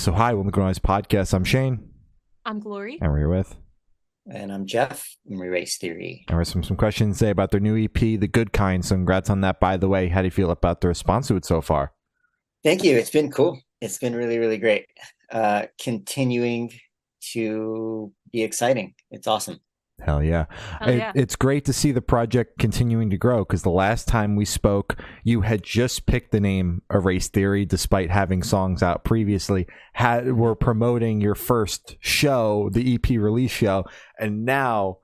So hi, welcome to Growing Podcast. I'm Shane. I'm Glory. And we're here with. And I'm Jeff from Race Theory. And we have some questions today about their new EP, The Good Kind. So congrats on that, by the way. How do you feel about the response to it so far? Thank you. It's been cool. It's been really, really great. Continuing to be exciting. It's awesome. Hell yeah. It's great to see the project continuing to grow, because the last time we spoke, you had just picked the name Race Theory despite having songs out previously. Were promoting your first show, the EP release show, and now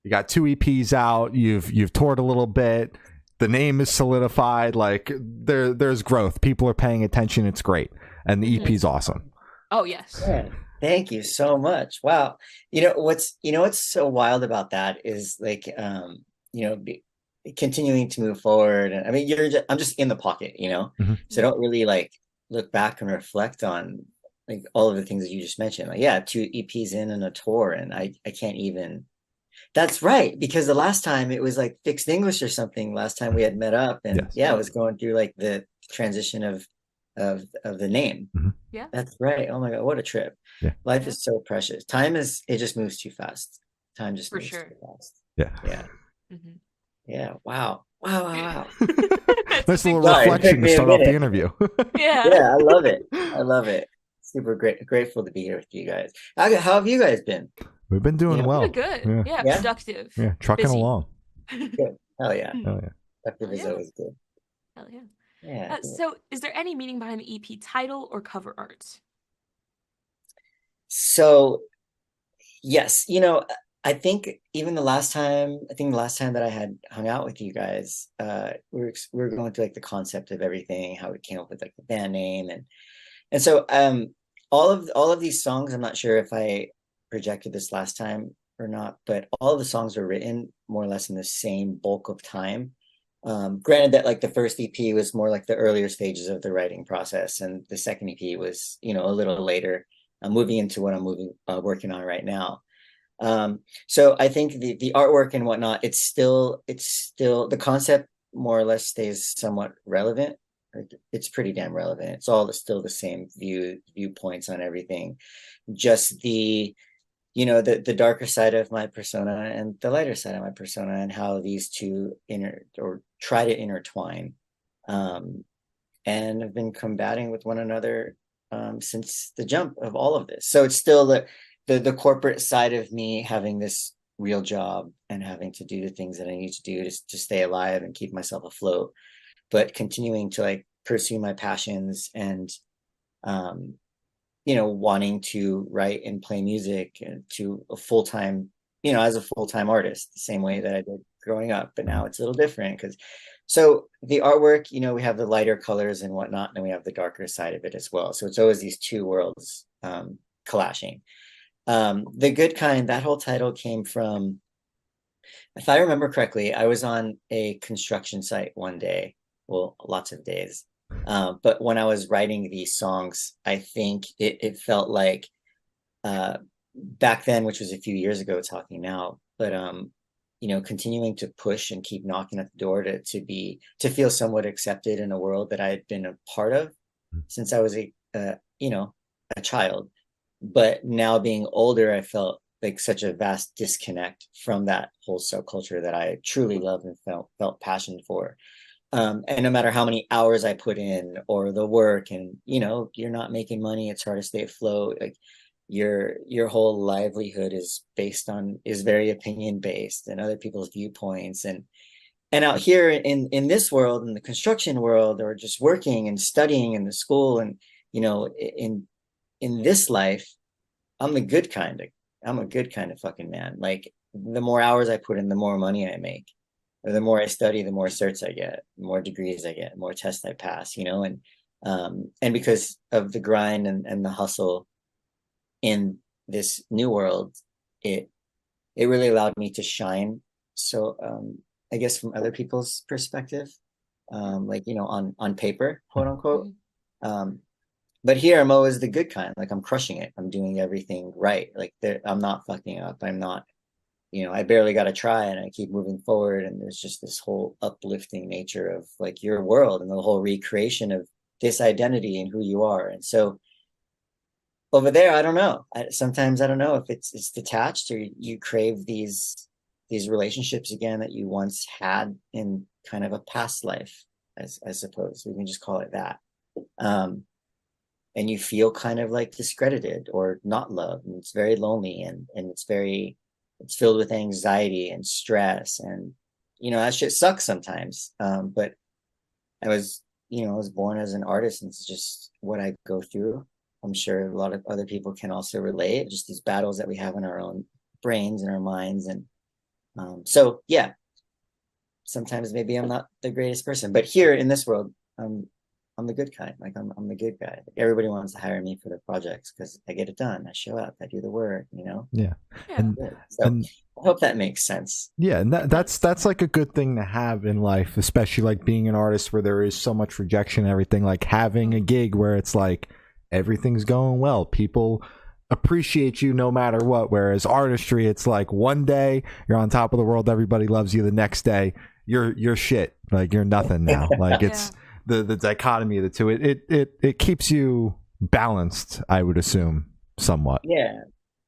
you got two EPs out. You've toured a little bit. The name is solidified. Like there's growth. People are paying attention. It's great, and the EP's awesome. Oh yes. Yeah. Thank you so much. Wow. What's so wild about that is continuing to move forward. And I mean, I'm just in the pocket, Mm-hmm. So I don't really look back and reflect on all of the things that you just mentioned. Two EPs in and a tour, and I can't even. That's right, because the last time it was Fixed English or something. Last time we had met up, and yes. I was going through the transition of the name. Mm-hmm. Yeah, that's right. Oh my God, what a trip. Yeah. Life is so precious. It just moves too fast. Time just moves too fast. Yeah. Mm-hmm. Yeah. Wow. Nice little reflection to start off the interview. Yeah, I love it. Super grateful to be here with you guys. How have you guys been? We've been doing well. Good. Yeah, productive. Yeah, trucking along. Good. Hell yeah. Productive is yeah. always good. Hell yeah. Yeah. So is there any meaning behind the EP title or cover art? So yes, I think even the last time that I had hung out with you guys, we were going through the concept of everything, how we came up with the band name, and so all of these songs, I'm not sure if I projected this last time or not, but all of the songs were written more or less in the same bulk of time. Granted that the first EP was more the earlier stages of the writing process, and the second EP was a little later. I'm moving into what I'm working on right now. So I think the artwork and whatnot, it's still the concept more or less stays somewhat relevant. It's pretty damn relevant. It's all still the same viewpoints on everything. Just the darker side of my persona and the lighter side of my persona, and how these two try to intertwine, and have been combating with one another since the jump of all of this. So it's still the corporate side of me having this real job and having to do the things that I need to do to stay alive and keep myself afloat, but continuing to pursue my passions and wanting to write and play music to a full-time, as a full-time artist, the same way that I did growing up. But now it's a little different so the artwork, we have the lighter colors and whatnot, and then we have the darker side of it as well. So it's always these two worlds clashing. The Good Kind, that whole title came from, if I remember correctly, I was on a construction site one day, well, lots of days. But when I was writing these songs, I think it felt like back then, which was a few years ago talking now, but continuing to push and keep knocking at the door to feel somewhat accepted in a world that I had been a part of since I was a child. But now being older, I felt such a vast disconnect from that whole subculture that I truly loved and felt passionate for. And no matter how many hours I put in or the work, and you're not making money, it's hard to stay afloat. Your whole livelihood is very opinion based and other people's viewpoints, and out here in this world, in the construction world, or just working and studying in the school, and in this life, I'm a good kind of fucking man. The more hours I put in, the more money I make. Or the more I study, the more certs I get, the more degrees I get, the more tests I pass, and because of the grind and the hustle in this new world, it really allowed me to shine. So I guess from other people's perspective, on paper, quote unquote. But here I'm always the good kind. I'm crushing it. I'm doing everything right. I'm not fucking up. I'm not, I barely got to try, and I keep moving forward. And there's just this whole uplifting nature of your world and the whole recreation of this identity and who you are. And so over there, I don't know. Sometimes I don't know if it's detached, or you crave these relationships again that you once had in kind of a past life, as I suppose we can just call it that. And you feel kind of like discredited or not loved, and it's very lonely, and it's filled with anxiety and stress, and that shit sucks sometimes. But I was born as an artist, and it's just what I go through. I'm sure a lot of other people can also relate, just these battles that we have in our own brains and our minds. And so, yeah, sometimes maybe I'm not the greatest person, but here in this world, I'm the good kind. Like I'm the good guy. Everybody wants to hire me for their projects because I get it done. I show up. I do the work. Yeah. Yeah. And So and I hope that makes sense. yeah, and that's like a good thing to have in life, especially like being an artist where there is so much rejection and everything. Like having a gig where it's like everything's going well, people appreciate you no matter what. Whereas artistry, it's like one day you're on top of the world, everybody loves you. The next day you're shit. Like you're nothing now. Like it's the dichotomy of the two. It keeps you balanced, I would assume, somewhat. Yeah.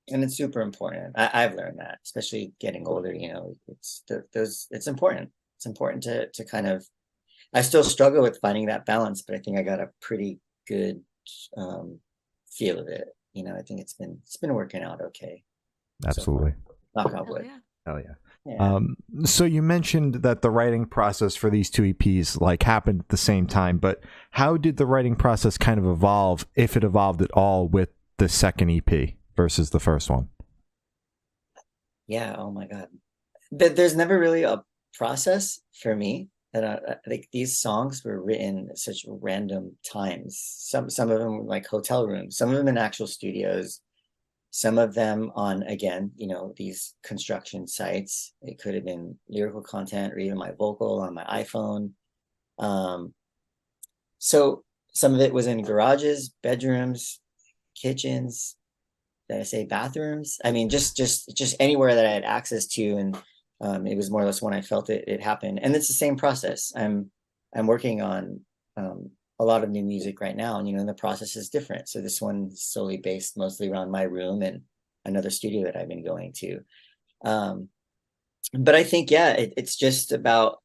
And it's super important. I've learned that, especially getting older, it's important. It's important to kind of, I still struggle with finding that balance, but I think I got a pretty good feel of it. I think it's been working out okay. Absolutely. So knock on wood. Hell yeah. Yeah. So you mentioned that the writing process for these two EPs like happened at the same time, but how did the writing process kind of evolve, if it evolved at all, with the second EP versus the first one? Yeah. Oh my God. There's never really a process for me. That like these songs were written at such random times. Some of them were like hotel rooms, some of them in actual studios, some of them on, again, these construction sites. It could have been lyrical content or even my vocal on my iPhone. So some of it was in garages, bedrooms, kitchens. Did I say bathrooms? I mean, just anywhere that I had access to, and it was more or less when I felt it happen. And it's the same process. I'm working on a lot of new music right now, and the process is different. So this one is solely based mostly around my room and another studio that I've been going to. But I think, yeah, it's just about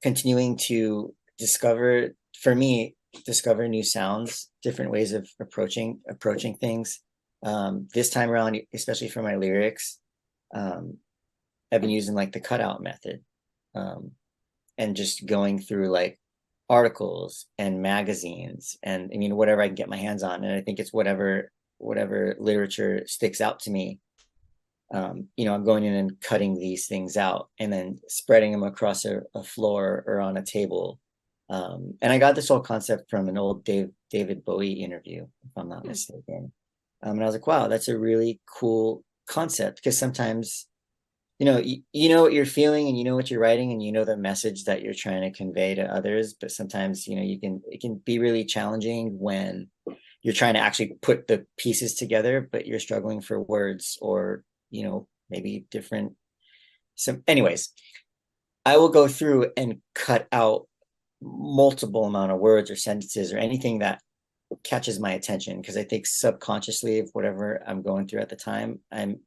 continuing to discover new sounds, different ways of approaching things. This time around, especially for my lyrics, I've been using like the cutout method, and just going through like articles and magazines, and I mean whatever I can get my hands on. And I think it's whatever literature sticks out to me. I'm going in and cutting these things out and then spreading them across a floor or on a table. And I got this whole concept from an old David Bowie interview, if I'm not mistaken. And I was like, wow, that's a really cool concept, because sometimes, you know what you're feeling, and you know what you're writing, and you know the message that you're trying to convey to others. But sometimes, it can be really challenging when you're trying to actually put the pieces together, but you're struggling for words, or, maybe different. So anyways, I will go through and cut out multiple amount of words or sentences or anything that catches my attention, because I think subconsciously of whatever I'm going through at the time, I'm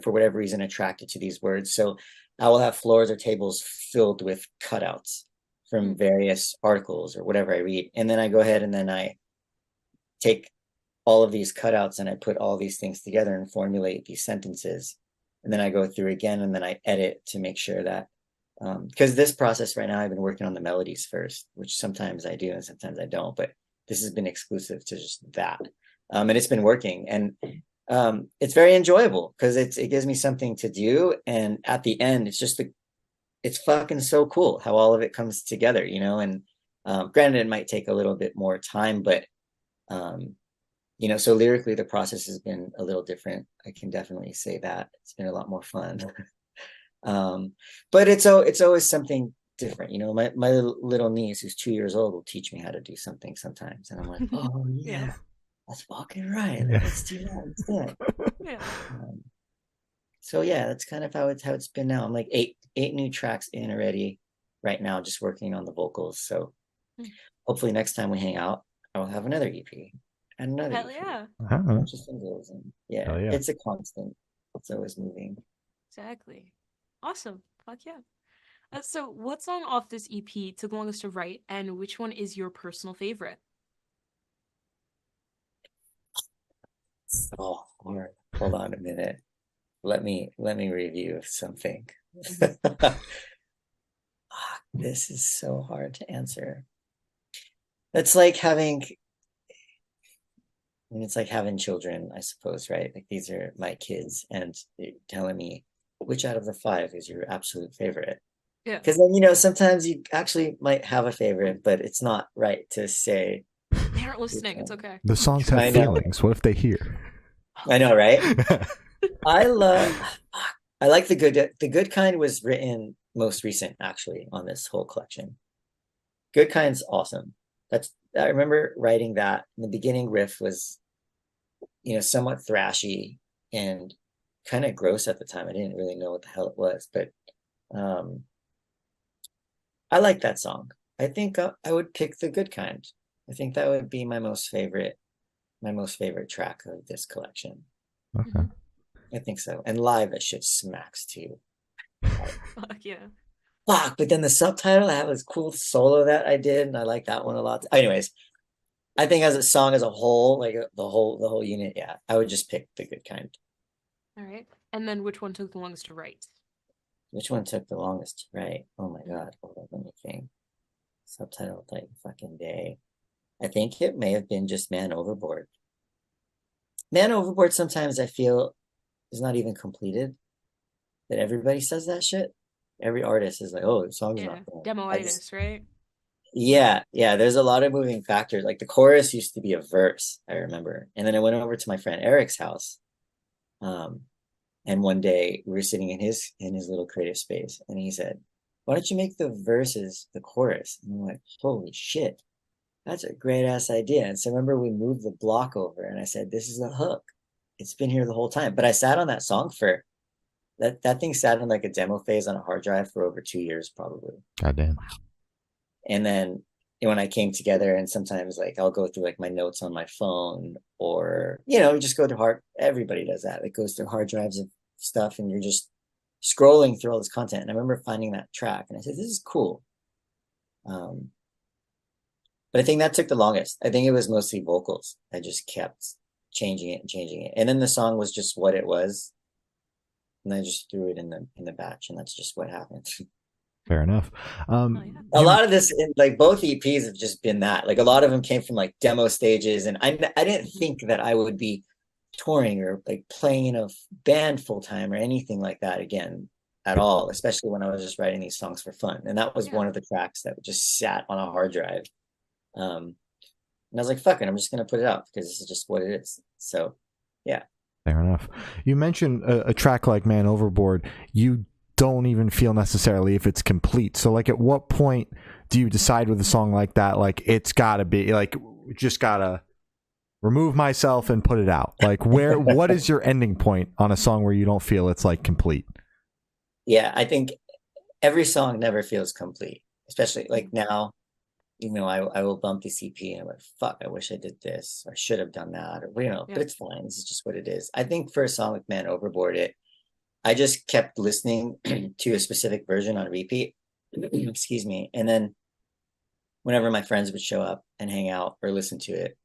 for whatever reason attracted to these words. So I will have floors or tables filled with cutouts from various articles or whatever I read, and then I go ahead and then I take all of these cutouts and I put all these things together and formulate these sentences, and then I go through again and then I edit to make sure that because this process right now, I've been working on the melodies first, which sometimes I do and sometimes I don't, but this has been exclusive to just that. And it's been working, and it's very enjoyable because it gives me something to do. And at the end, it's fucking so cool how all of it comes together, and granted, it might take a little bit more time, but so lyrically, the process has been a little different. I can definitely say that it's been a lot more fun. But it's always something different. My little niece, who's 2 years old, will teach me how to do something sometimes, and I'm like, oh yeah, that's fucking right. Let's do that instead. Yeah. So yeah, that's kind of how it's been now. I'm like eight new tracks in already right now, just working on the vocals. So hopefully next time we hang out, I'll have another EP. another Hell EP, yeah. I don't a know. bunch of singles, and yeah, Hell yeah. it's a constant. It's always moving. Exactly. Awesome. Fuck yeah. So what song off this EP took longest to write, and which one is your personal favorite? Oh, Lord. Hold on a minute. Let me review something. Mhm. This is so hard to answer. It's like having, I mean, it's like having children, I suppose, right? Like these are my kids, and they're telling me which out of the five is your absolute favorite. Yeah. Because then, sometimes you actually might have a favorite, but it's not right to say They aren't which listening. It's one. okay. The songs have I know, feelings. What if they hear? I know, right? I love, I like the good. The Good Kind was written most recent, actually, on this whole collection. Good Kind's awesome. I remember writing that. And the beginning riff was, somewhat thrashy and kind of gross at the time. I didn't really know what the hell it was, but um, I like that song. I think I would pick The Good Kind. I think that would be my most favorite track of this collection. Okay. I think so. And live, that shit smacks too. Fuck yeah. Fuck, but then the subtitle, I have this cool solo that I did, and I like that one a lot. Anyways, I think as a song as a whole, like the whole unit, yeah, I would just pick The Good Kind. All right. And then which one took the longest to write? Which one took the longest to write? Oh my Mhm. God, hold on, let me think. Subtitle like fucking day. I think it may have been just Man Overboard. Man Overboard sometimes I feel is not even completed, but everybody says that shit. Every artist is like, oh, the song's Yeah. not done. Demoitis, right? Yeah, yeah, there's a lot of moving factors. Like the chorus used to be a verse, I remember. And then I went over to my friend Eric's house. Um, and one day we were sitting in his little creative space, and he said, why don't you make the verses the chorus? And I'm like, holy shit, that's a great ass idea. And so I remember we moved the block over, and I said, this is the hook. It's been here the whole time. But I sat on that song for that thing sat in like a demo phase on a hard drive for over 2 years, probably. Goddamn. And then when I came together, and sometimes like I'll go through like my notes on my phone, or just go through everybody does that. It goes through hard drives of stuff, and you're just scrolling through all this content. And I remember finding that track, and I said, this is cool. Um, but I think that took the longest. I think it was mostly vocals. I just kept changing it and changing it. And then the song was just what it was. And I just threw it in the batch, and that's just what happened. Fair enough. Oh yeah. A lot of this, like both EPs have just been that. Like a lot of them came from like demo stages, and I didn't think that I would be touring or like playing in a band full time or anything like that again at all, especially when I was just writing these songs for fun. And that was Yeah. one of the tracks that just sat on a hard drive. And I was like, fuck it, I'm just gonna put it out because this is just what it is. So yeah. Fair enough. You mentioned a track like Man Overboard. You don't even feel necessarily if it's complete. So like at what point do you decide with a song like that, like it's gotta be like just gotta remove myself and put it out? Like what is your ending point on a song where you don't feel it's like complete? Yeah, I think every song never feels complete, especially like now. I will bump the CP and I'm like, fuck, I wish I did this, or I should have done that, or Yeah. but it's fine. This is just what it is. I think for a song like Man Overboard, I just kept listening to a specific version on repeat. Excuse me. And then whenever my friends would show up and hang out or listen to it,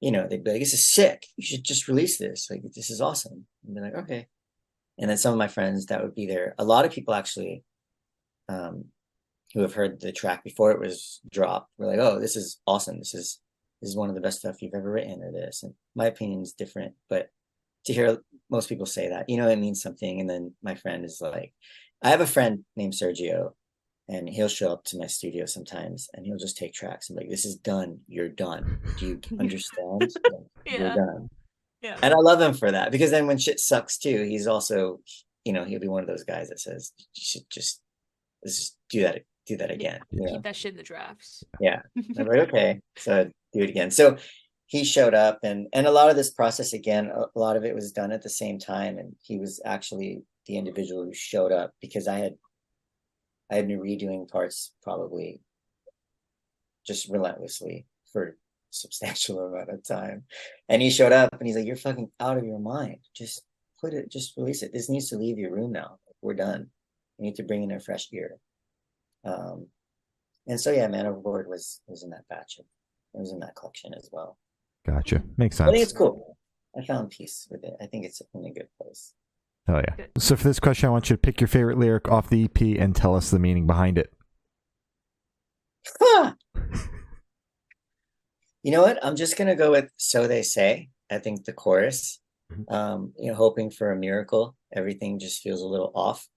they'd be like, this is sick. You should just release this. Like, this is awesome. And be like, okay. And then some of my friends that would be there, a lot of people actually, who have heard the track before it was dropped, were like, oh, this is awesome. This is one of the best stuff you've ever written, or this. And my opinion is different, but to hear most people say that, it means something. And then my friend is like, I have a friend named Sergio, and he'll show up to my studio sometimes, and he'll just take tracks and be like, this is done. You're done. Do you understand? You're Yeah. done. Yeah. And I love him for that, because then when shit sucks too, he's also, he'll be one of those guys that says, you should just do that again. Keep that shit in the drafts. Yeah. I'm like, okay, so do it again. So he showed up, and a lot of this process, again, a lot of it was done at the same time, and he was actually the individual who showed up, because I had been redoing parts probably just relentlessly for substantial amount of time. And he showed up and he's like, you're fucking out of your mind. Just release it. This needs to leave your room now. We're done. You need to bring in a fresh ear. And so yeah, Man Overboard was in that batch. It was in that collection as well. Gotcha. Makes sense. I think it's cool. I found peace with it. I think it's in a good place. Oh yeah. So for this question, I want you to pick your favorite lyric off the EP and tell us the meaning behind it. You know what? I'm just gonna go with "So They Say." I think the chorus, hoping for a miracle. Everything just feels a little off.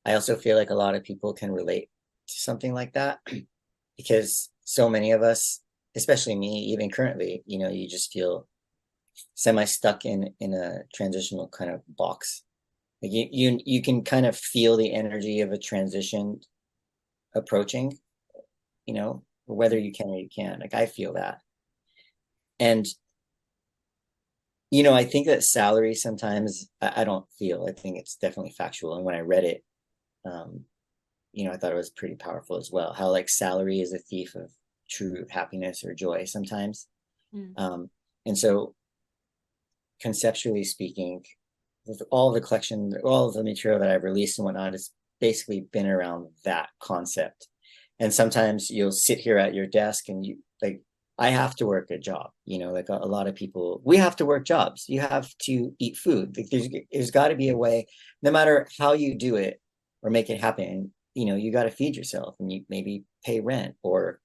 I also feel like a lot of people can relate to something like that because so many of us, especially me, even currently, you just feel semi stuck in a transitional kind of box. Like you can kind of feel the energy of a transition approaching, whether you can or you can't. Like I feel that. And I think that salary sometimes I don't feel. I think it's definitely factual. And when I read it, I thought it was pretty powerful as well. How like salary is a thief of true happiness or joy sometimes. And so conceptually speaking, with all the collection, all of the material that I've released and whatnot, it's basically been around that concept. And sometimes you'll sit here at your desk and I have to work a job, like a lot of people, we have to work jobs. You have to eat food. Like there's got to be a way, no matter how you do it or make it happen, you got to feed yourself and you maybe pay rent or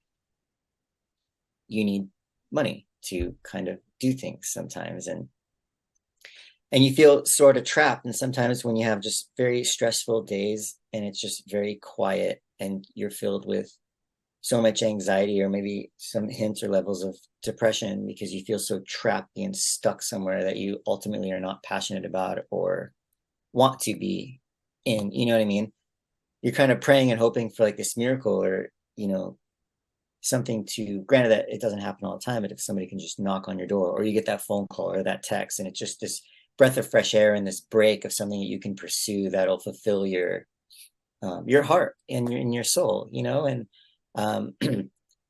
you need money to kind of do things sometimes. And you feel sort of trapped. And sometimes when you have just very stressful days and it's just very quiet and you're filled with so much anxiety or maybe some hints or levels of depression because you feel so trapped being stuck somewhere that you ultimately are not passionate about or want to be in, you know what I mean? You're kind of praying and hoping for like this miracle or, something to, granted that it doesn't happen all the time, but if somebody can just knock on your door or you get that phone call or that text and it's just this breath of fresh air and this break of something that you can pursue that'll fulfill your heart and your soul, and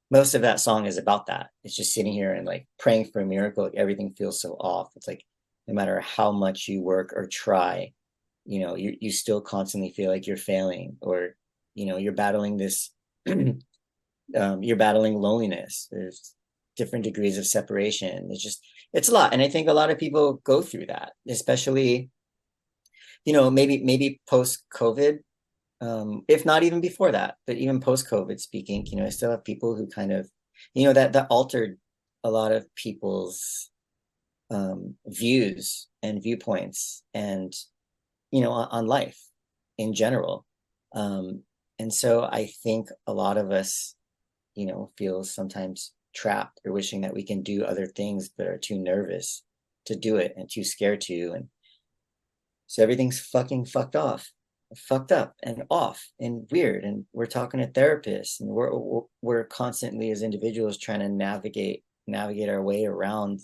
most of that song is about that. It's just sitting here and like praying for a miracle. Like everything feels so off. It's like no matter how much you work or try, you still constantly feel like you're failing or you're battling this you're battling loneliness. There's different degrees of separation. It's a lot. And I think a lot of people go through that, especially maybe post COVID. If not even before that, but even post-COVID speaking, I still have people who kind of, that altered a lot of people's views and viewpoints and, on life in general. And so I think a lot of us, feel sometimes trapped or wishing that we can do other things, but are too nervous to do it and too scared to. And so everything's fucking fucked up and off and weird, and we're talking to therapists and we're constantly as individuals trying to navigate our way around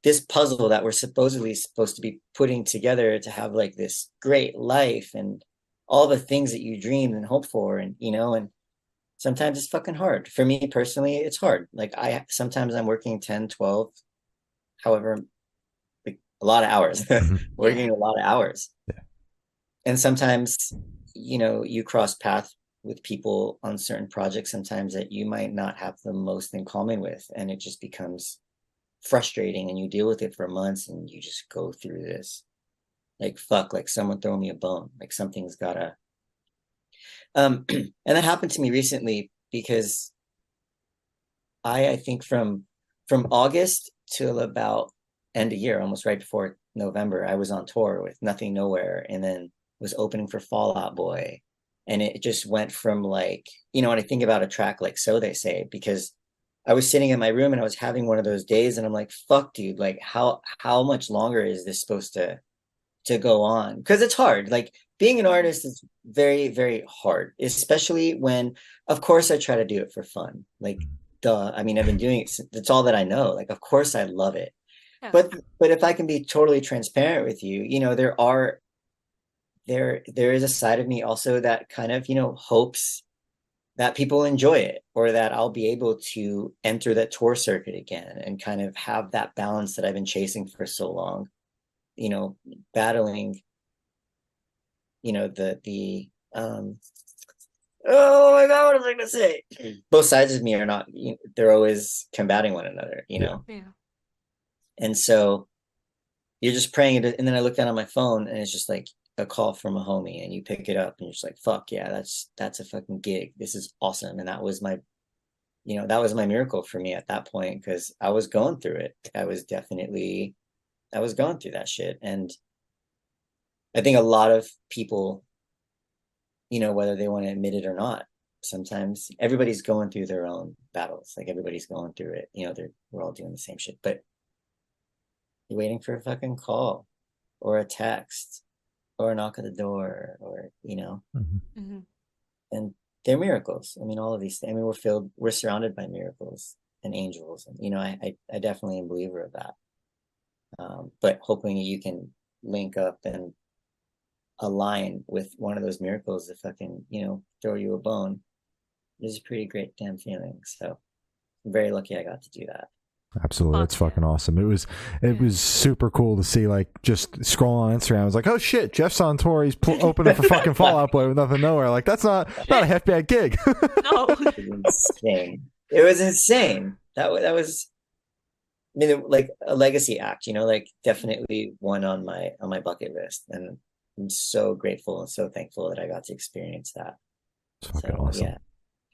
this puzzle that we're supposed to be putting together to have like this great life and all the things that you dreamed and hoped for, and and sometimes it's fucking hard. For me personally, it's hard. Like sometimes I'm working 10, 12, however, like a lot of hours working a lot of hours. And sometimes, you cross paths with people on certain projects sometimes that you might not have the most in common with. And it just becomes frustrating and you deal with it for months and you just go through this. Like, fuck, like someone throw me a bone. Like something's gotta. And that happened to me recently because I think from August till about end of year, almost right before November, I was on tour with Nothing Nowhere and then was opening for Fall Out Boy. And it just went from like, when I think about a track like So They Say, because I was sitting in my room and I was having one of those days and I'm like, fuck, dude, like how much longer is this supposed to go on? Because it's hard. Like being an artist is very, very hard, especially when, of course, I try to do it for fun. Like, duh. I mean, I've been doing it. That's all that I know. Like, of course I love it. Yeah. But if I can be totally transparent with you, there is a side of me also that kind of, hopes that people enjoy it, or that I'll be able to enter that tour circuit again and kind of have that balance that I've been chasing for so long, battling, the oh my God, what was I gonna say? Both sides of me are not, they're always combating one another, Yeah. And so you're just praying it, and then I look down on my phone and it's just like a call from a homie, and you pick it up and you're just like, fuck yeah, that's a fucking gig. This is awesome. And that was my miracle for me at that point, because I was going through it. I was going through that shit. And I think a lot of people, whether they want to admit it or not, sometimes everybody's going through their own battles. Like, everybody's going through it. We're all doing the same shit, but you're waiting for a fucking call or a text or a knock at the door, or, and they're miracles. I mean, all of these things, I mean, we're surrounded by miracles and angels. And, I definitely am a believer of that. But hoping you can link up and align with one of those miracles to fucking, throw you a bone is a pretty great damn feeling. So I'm very lucky I got to do that. Absolutely. That's fucking awesome. It was super cool to see, like, just scroll on Instagram. I was like, oh shit, Jeff's on tour. He's opening for fucking Fall Out Boy with nothing nowhere. Like, that's not a half bad gig. No. It was insane. That was, I mean, like a legacy act, like definitely one on my bucket list. And I'm so grateful and so thankful that I got to experience that. It's fucking awesome. Yeah.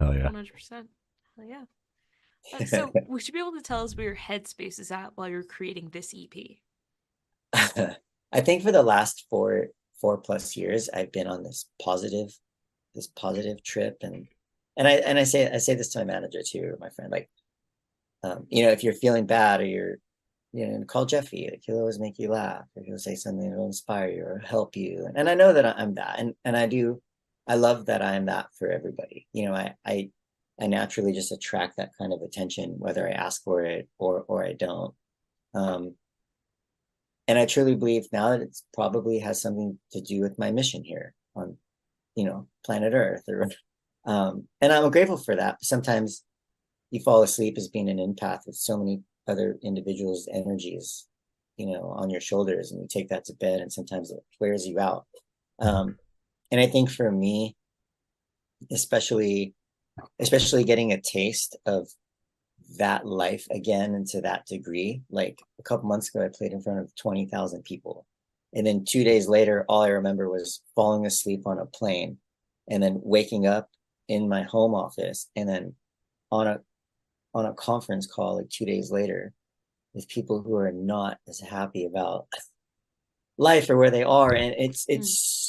Oh yeah. 100%. Hell yeah. So would you be able to tell us where your headspace is at while you're creating this EP? I think for the last 4+ years, I've been on this positive trip, and I say this to my manager too, my friend, like, if you're feeling bad, or you're, call Jeffy, like, he'll always make you laugh, or he'll say something that'll inspire you or help you. And I know that I'm that, and I love that I'm that for everybody. I naturally just attract that kind of attention, whether I ask for it or I don't. And I truly believe now that it's probably has something to do with my mission here on, planet Earth. And I'm grateful for that. Sometimes you fall asleep as being an empath with so many other individuals' energies, on your shoulders, and you take that to bed, and sometimes it wears you out. And I think for me, especially getting a taste of that life again, and to that degree, like a couple months ago, I played in front of 20,000 people. And then 2 days later, all I remember was falling asleep on a plane, and then waking up in my home office, and then on a conference call like 2 days later with people who are not as happy about life or where they are. And it's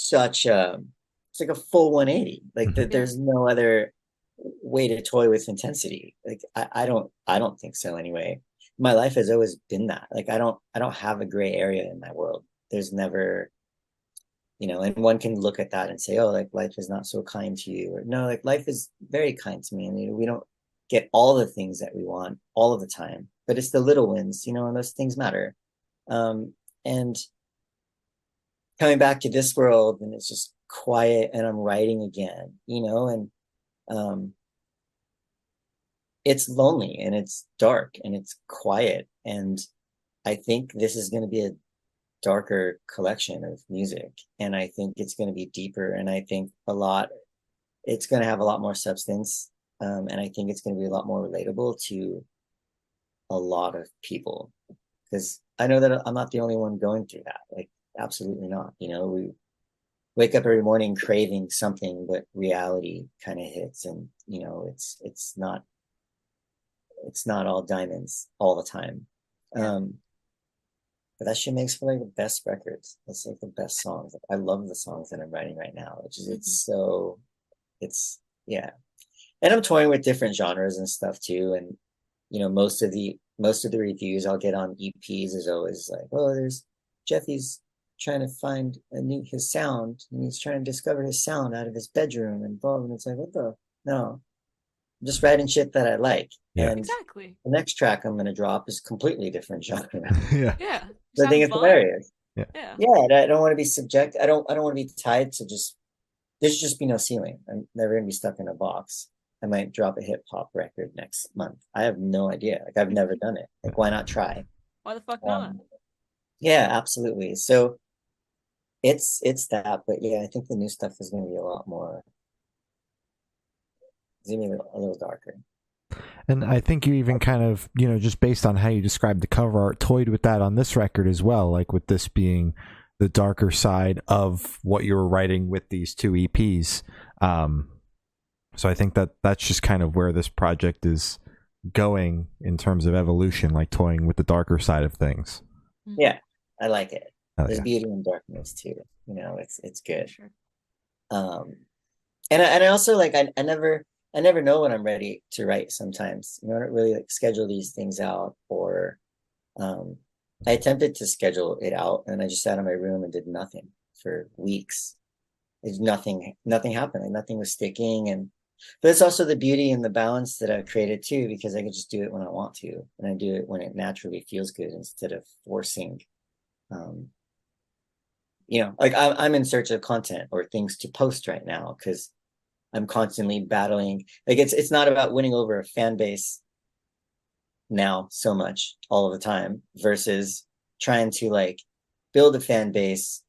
such it's like a full 180. Like there's no other way to toy with intensity. Like I don't think so anyway. My life has always been that. Like I don't have a gray area in my world. There's never, and one can look at that and say, oh, like life is not so kind to you. Or no, like life is very kind to me. And we don't get all the things that we want all of the time, but it's the little wins, and those things matter. And coming back to this world, and it's just quiet, and I'm writing again, and it's lonely, and it's dark, and it's quiet. And I think this is going to be a darker collection of music, and I think it's going to be deeper, and I think it's going to have a lot more substance. And I think it's going to be a lot more relatable to a lot of people, because I know that I'm not the only one going through that. Like, absolutely not. We wake up every morning craving something, but reality kind of hits, and it's not all diamonds all the time. But that shit makes for like the best records. That's like the best songs. Like, I love the songs that I'm writing right now, which is yeah. And I'm toying with different genres and stuff too. And most of the reviews I'll get on EPs is always like, oh, there's Jeffy's trying to find his sound, and he's trying to discover his sound out of his bedroom and blah. And it's like, no, I'm just writing shit that I like. Yeah. And exactly. The next track I'm going to drop is completely different genre. Yeah. So I think it's hilarious. Yeah. I don't want to be subject. I don't want to be tied to there's just be no ceiling. I'm never going to be stuck in a box. I might drop a hip hop record next month. I have no idea. Like I've never done it. Like why not try? Why the fuck not? Yeah, absolutely. So it's that, but yeah, I think the new stuff is going to be a lot more. It's going to be a little darker. And I think you even kind of, just based on how you described the cover art, toyed with that on this record as well, like with this being the darker side of what you were writing with these two EPs. So I think that that's just kind of where this project is going in terms of evolution, like toying with the darker side of things. Yeah, I like it. There's yeah. beauty in darkness too. It's good. Sure. And I also like I never know when I'm ready to write sometimes. I don't really like schedule these things out, or I attempted to schedule it out and I just sat in my room and did nothing for weeks. It's nothing happened. Like nothing was sticking. But it's also the beauty and the balance that I've created too, because I can just do it when I want to, and I do it when it naturally feels good instead of forcing. Like I'm in search of content or things to post right now because I'm constantly battling. Like it's not about winning over a fan base now so much all of the time versus trying to like build a fan base,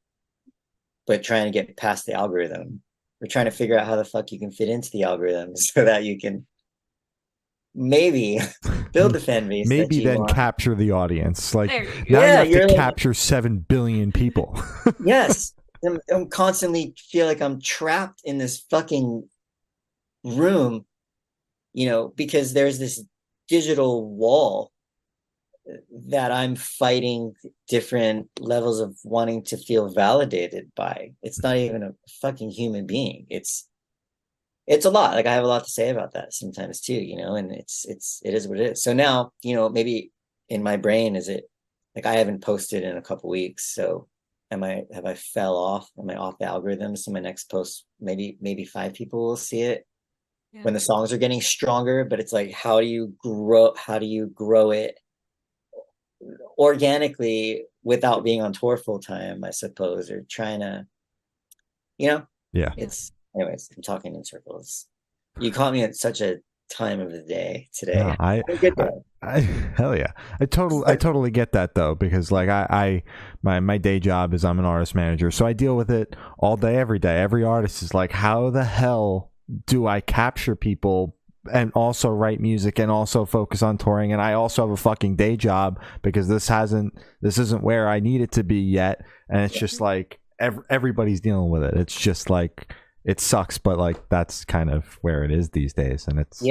but trying to get past the algorithm. We're trying to figure out how the fuck you can fit into the algorithm so that you can maybe build the fan base. Maybe then capture the audience. Like now you have to capture 7 billion people. Yes. I'm constantly feel like I'm trapped in this fucking room, because there's this digital wall that I'm fighting different levels of wanting to feel validated by. It's not even a fucking human being. It's a lot. Like I have a lot to say about that sometimes too, and it is what it is. So now, maybe in my brain, is it like I haven't posted in a couple weeks. So have I fell off? Am I off the algorithm? So my next post, maybe 5 people will see it when the songs are getting stronger, but it's like, how do you grow it organically without being on tour full time, I suppose, or trying to, yeah. Anyways, I'm talking in circles. You caught me at such a time of the day today. No, hell yeah. I totally get that though, because like my day job is I'm an artist manager, so I deal with it all day, every day. Every artist is like, how the hell do I capture people and also write music and also focus on touring? And I also have a fucking day job because this isn't where I need it to be yet. And it's just like everybody's dealing with it. It's just like, it sucks, but like that's kind of where it is these days, and it's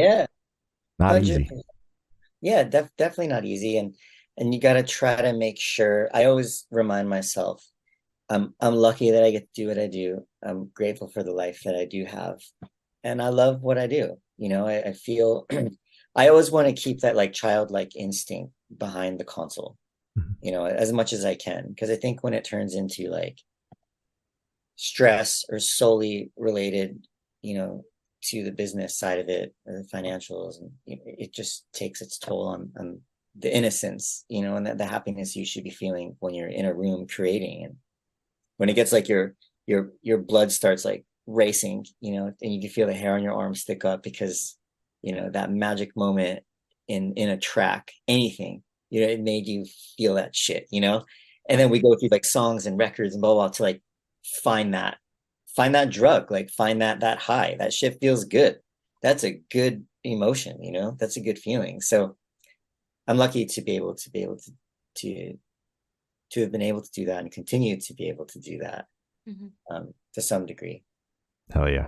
not easy. Yeah, definitely not easy, and you got to try to make sure. I always remind myself, I'm lucky that I get to do what I do. I'm grateful for the life that I do have, and I love what I do. I feel I always want to keep that like childlike instinct behind the console, as much as I can, because I think when it turns into like stress or solely related, to the business side of it or the financials, and it just takes its toll on the innocence, and the happiness you should be feeling when you're in a room creating. And when it gets like your blood starts like racing, and you can feel the hair on your arm stick up because that magic moment in a track, anything, it made you feel that shit, and then we go through like songs and records and blah blah to like find that drug, like find that high. That shit feels good. That's a good emotion, that's a good feeling. So I'm lucky to be able to have been able to do that and continue to be able to do that to some degree. Hell yeah.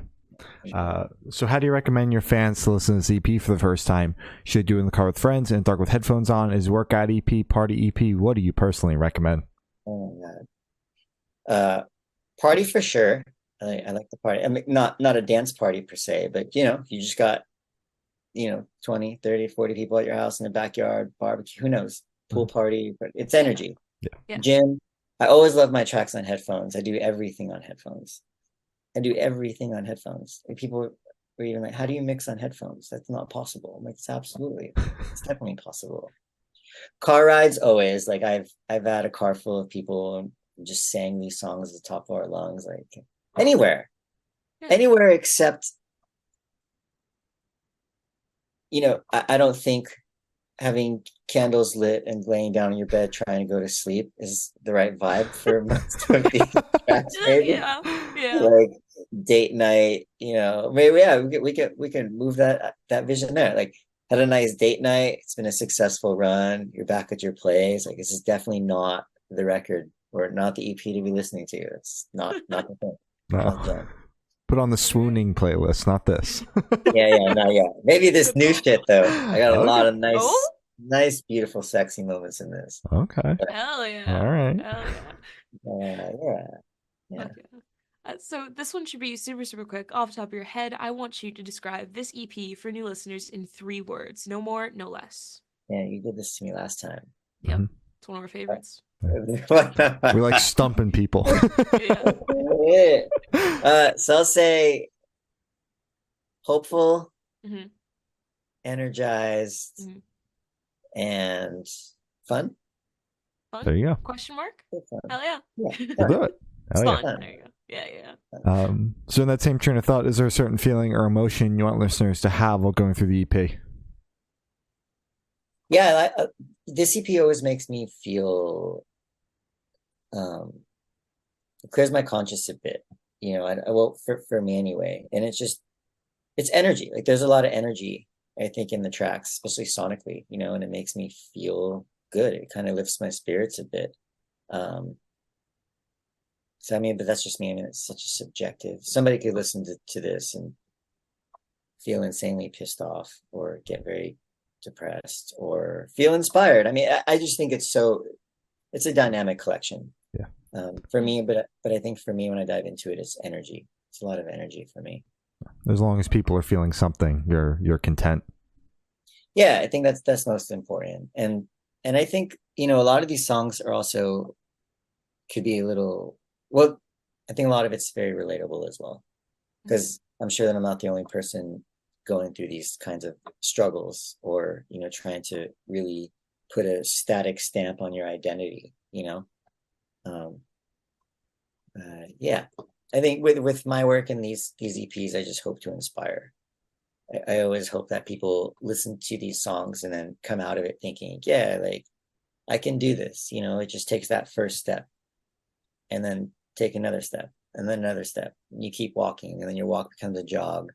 So how do you recommend your fans to listen to this EP for the first time? Should do it in the car with friends, in the dark with headphones on? Is workout EP, party EP? What do you personally recommend? Oh my God. Party for sure. I like the party. I mean, not a dance party per se, but you just got 20, 30, 40 people at your house in the backyard, barbecue, who knows, pool party, but it's energy. Yeah. Gym. I always love my tracks on headphones. I do everything on headphones. And people were even like, how do you mix on headphones? That's not possible. I'm like, it's definitely possible. Car rides, always. Like I've had a car full of people and just sang these songs at the top of our lungs, like anywhere except I don't think having candles lit and laying down in your bed trying to go to sleep is the right vibe for most of these tracks, maybe. Yeah. Like date night, maybe yeah, we can move that vision there. Like had a nice date night, it's been a successful run, you're back at your place. Like this is definitely not the record or not the EP to be listening to. It's not the thing. No. Put on the swooning playlist, not this. Yeah. Maybe this new shit though. I got a lot of Oh? nice, beautiful, sexy moments in this. Okay. Hell yeah. All right. Hell yeah. Yeah. Okay. So this one should be super, super quick. Off the top of your head, I want you to describe this EP for new listeners in 3 words. No more, no less. Yeah, you did this to me last time. Yep. Mm-hmm. It's one of our favorites. We like stumping people. So I'll say hopeful, mm-hmm. energized, mm-hmm. and fun. There you go. Question mark? Hell yeah. We'll do it. Hell yeah. Fun. There you go. Yeah. So in that same train of thought, is there a certain feeling or emotion you want listeners to have while going through the EP? Yeah, this EP always makes me feel it clears my conscience a bit, well, for me anyway. And it's energy. Like there's a lot of energy, I think, in the tracks, especially sonically, and it makes me feel good. It kind of lifts my spirits a bit. So I mean, but that's just me. I mean, it's such a subjective. Somebody could listen to this and feel insanely pissed off or get very depressed or feel inspired. I mean, I just think it's a dynamic collection. Yeah. For me, but I think for me, when I dive into it, it's energy. It's a lot of energy for me. As long as people are feeling something, you're content. Yeah, I think that's most important. And I think, a lot of these songs are also could be a little, well, I think a lot of it's very relatable as well, because I'm sure that I'm not the only person going through these kinds of struggles or, trying to really put a static stamp on your identity, yeah, I think with my work in these EPs, I just hope to inspire. I always hope that people listen to these songs and then come out of it thinking, yeah, like I can do this. It just takes that first step and then take another step and then another step. And you keep walking and then your walk becomes a jog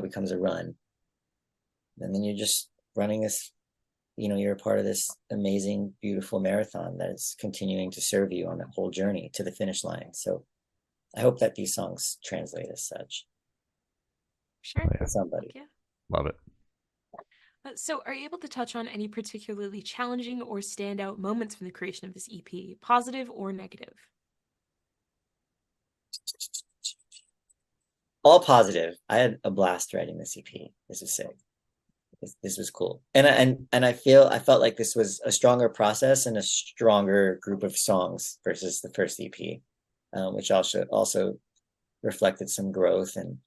becomes a run. And then you're just running this, you're a part of this amazing, beautiful marathon that is continuing to serve you on that whole journey to the finish line. So I hope that these songs translate as such. Sure. For somebody. Yeah. Love it. So are you able to touch on any particularly challenging or standout moments from the creation of this EP, positive or negative? All positive. I had a blast writing this EP. This was sick. This was cool. And I felt like this was a stronger process and a stronger group of songs versus the first EP, which also reflected some growth. And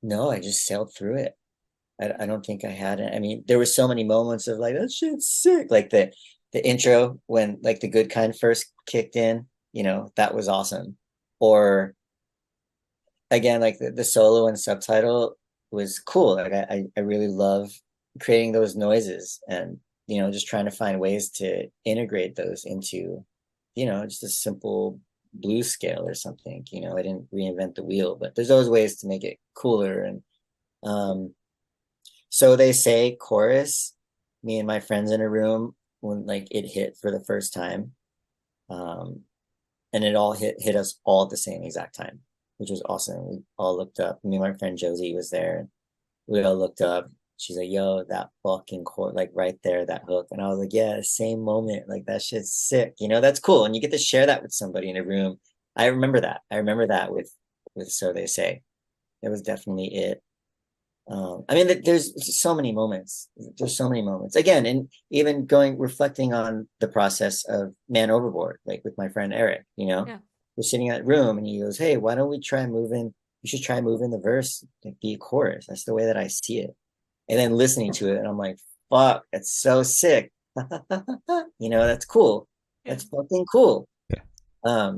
no, I just sailed through it. I don't think I had it. I mean, there were so many moments of like, that shit's sick. Like the intro when like the good kind first kicked in, that was awesome. Or again, like the solo and subtitle was cool. Like I really love creating those noises and, just trying to find ways to integrate those into, just a simple blues scale or something. I didn't reinvent the wheel, but there's always ways to make it cooler. And so they say chorus, me and my friends in a room when like it hit for the first time. And it all hit us all at the same exact time, which was awesome. We all looked up. Me and my friend Josie was there. We all looked up. She's like, yo, that fucking chord, like right there, that hook. And I was like, yeah, same moment. Like that shit's sick. That's cool. And you get to share that with somebody in a room. I remember that. with So They Say. It was definitely it. I mean, there's so many moments. There's so many moments. Again, and even reflecting on the process of Man Overboard, like with my friend Eric, Yeah. We're sitting in that room and he goes, hey, why don't we try moving? We should try moving the verse, like be a chorus. That's the way that I see it. And then listening to it, and I'm like, fuck, that's so sick. That's cool. Yeah. That's fucking cool. Yeah.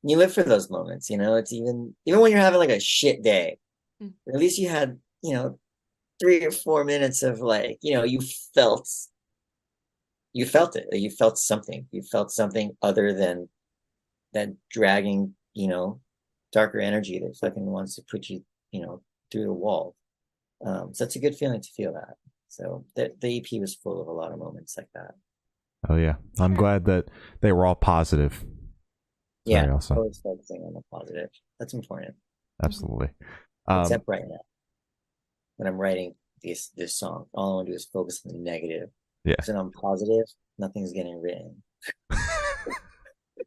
You live for those moments, it's even when you're having like a shit day, At least you had, 3 or 4 minutes of like, you felt it. You felt something. You felt something other than that dragging, darker energy that fucking wants to put you, through the wall. So it's a good feeling to feel that. So the EP was full of a lot of moments like that. Oh yeah, I'm glad that they were all positive. Yeah, awesome. Always focusing on the positive. That's important. Absolutely. Except right now, when I'm writing this song, all I want to do is focus on the negative. Yeah. So when I'm positive, nothing's getting written.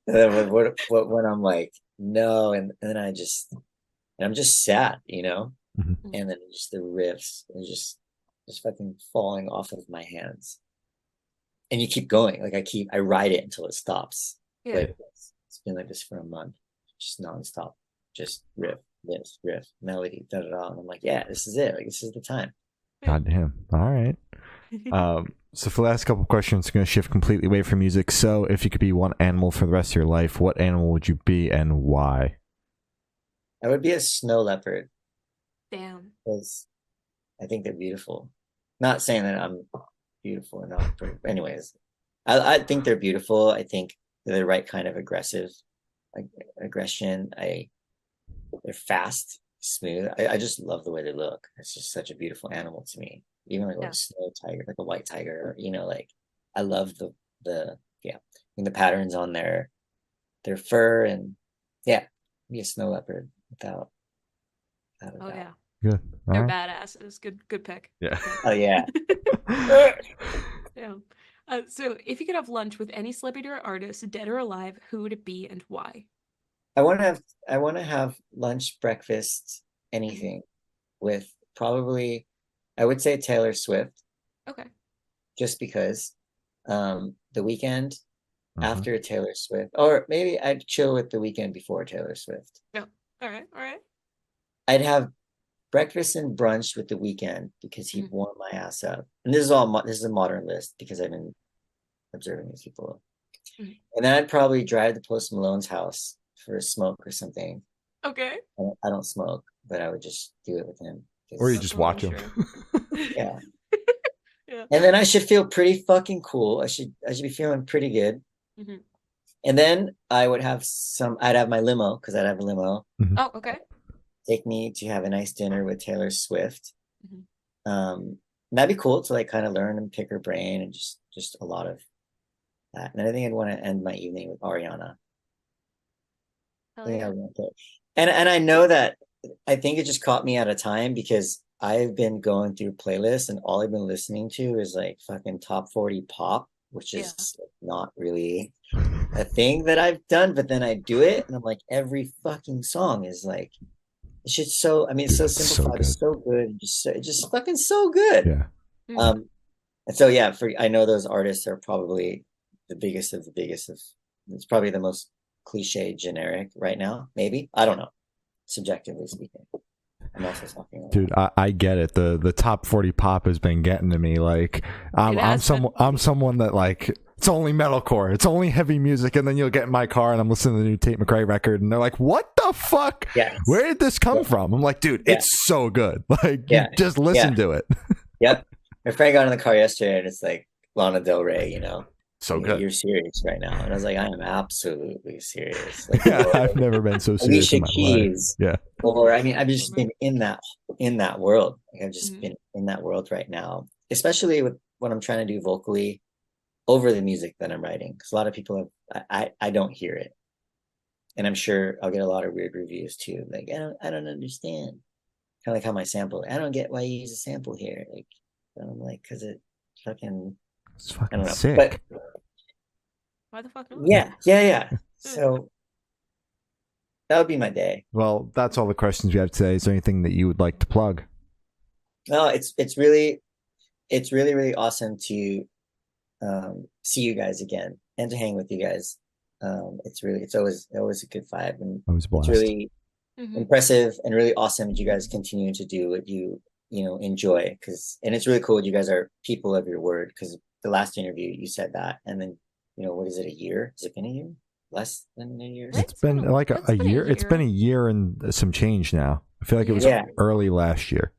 When I'm like, no, and then I'm just sad, Mm-hmm. and then just the riffs and just fucking falling off of my hands, and you keep going. Like I ride it until it stops. Yeah. Like it's been like this for a month, just nonstop, just riff, melody, da da da, and I'm like, yeah, this is it. Like this is the time. God damn. All right. So for the last couple of questions, I'm going to shift completely away from music. So if you could be one animal for the rest of your life, what animal would you be and why? I would be a snow leopard. Damn. Because I think they're beautiful. Not saying that I'm beautiful or not, but anyways, I think they're beautiful. I think they're the right kind of aggression. They're fast, smooth. I just love the way they look. It's just such a beautiful animal to me. Even like a snow tiger, like a white tiger, like I love the patterns on their fur, and be a snow leopard without a doubt. Yeah. Good. They're badasses. Good pick. Yeah. Oh yeah. Yeah. So if you could have lunch with any celebrity or artist, dead or alive, who would it be and why? I want to have lunch, breakfast, anything with probably, I would say Taylor Swift. Okay. Just because the weekend after Taylor Swift, or maybe I'd chill with the weekend before Taylor Swift. Yeah. All right. I'd have breakfast and brunch with the weekend because he warmed my ass up. And this is a modern list because I've been observing these people. And then I'd probably drive to Post Malone's house for a smoke or something. Okay. I don't smoke, but I would just do it with him. Or you just watch him. Yeah. Yeah. And then I should feel pretty fucking cool. I should be feeling pretty good. Mm-hmm. And then I'd have my limo, because I'd have a limo. Mm-hmm. Oh, okay. Take me to have a nice dinner with Taylor Swift. Mm-hmm. That'd be cool to like kind of learn and pick her brain, and just a lot of that. And I think I'd want to end my evening with Ariana. Yeah. And I know that I think it just caught me at a time because I've been going through playlists and all I've been listening to is like fucking top 40 pop, which is not really a thing that I've done, but then I do it and I'm like, every fucking song is like, it's just so, I mean, it's so simplified, it's so good, it's just fucking so good. Yeah. And so I know those artists are probably the biggest of, it's probably the most cliche generic right now, maybe, I don't know, subjectively speaking. I'm also talking dude, I get it. The top 40 pop has been getting to me. Like I'm someone that like, it's only metalcore, it's only heavy music, and then you'll get in my car and I'm listening to the new Tate McRae record and they're like, what the fuck? Yes. Where did this come from? I'm like, dude, it's so good. Like, just listen to it. Yep. My friend got in the car yesterday and it's like Lana Del Rey, so good. You're serious right now. And I was like, I am absolutely serious. Like, I've never been so serious in my life. Yeah. Or I mean, I've just been in that world. Like, I've just been in that world right now, especially with what I'm trying to do vocally over the music that I'm writing. Because a lot of people I don't hear it. And I'm sure I'll get a lot of weird reviews too. Like, I don't understand. Kind of like how my sample, I don't get why you use a sample here. Like, I'm like, because it's fucking sick. But why the fuck not? Yeah. So that would be my day. Well, that's all the questions we have today. Is there anything that you would like to plug? No, it's really awesome to see you guys again and to hang with you guys. It's always a good vibe, and it's really impressive and really awesome that you guys continue to do what you enjoy, and it's really cool that you guys are people of your word, because the last interview you said that, and then what is it, a year? Has it been a year? Less than a year? It's been like a year. It's been a year and some change now. I feel like it was early last year.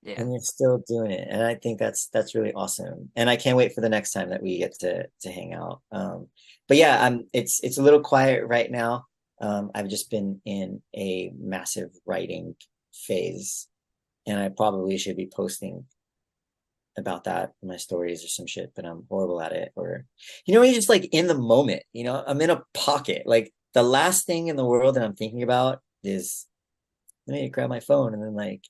Yeah. And you're still doing it, and I think that's really awesome. And I can't wait for the next time that we get to hang out. But yeah, it's a little quiet right now. I've just been in a massive writing phase, and I probably should be posting about that in my stories or some shit, but I'm horrible at it. Or, when you're just like in the moment, I'm in a pocket. Like the last thing in the world that I'm thinking about is I need to grab my phone and then like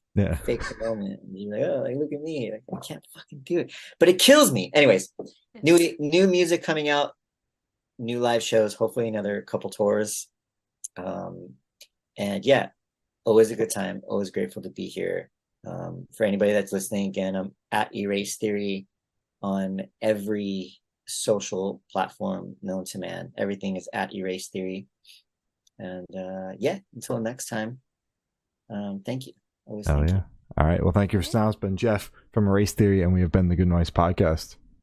fake the moment and be like, oh, like, look at me. Like, I can't fucking do it. But it kills me. Anyways, new music coming out, new live shows, hopefully another couple tours. And yeah, always a good time. Always grateful to be here. For anybody that's listening, again, I'm at Erase Theory on every social platform known to man. Everything is at Erase Theory. And yeah, until next time, thank you. Always thank you. All right. Well, thank you for sound. It's been Jeff from Erase Theory, and we have been the Good Noise Podcast.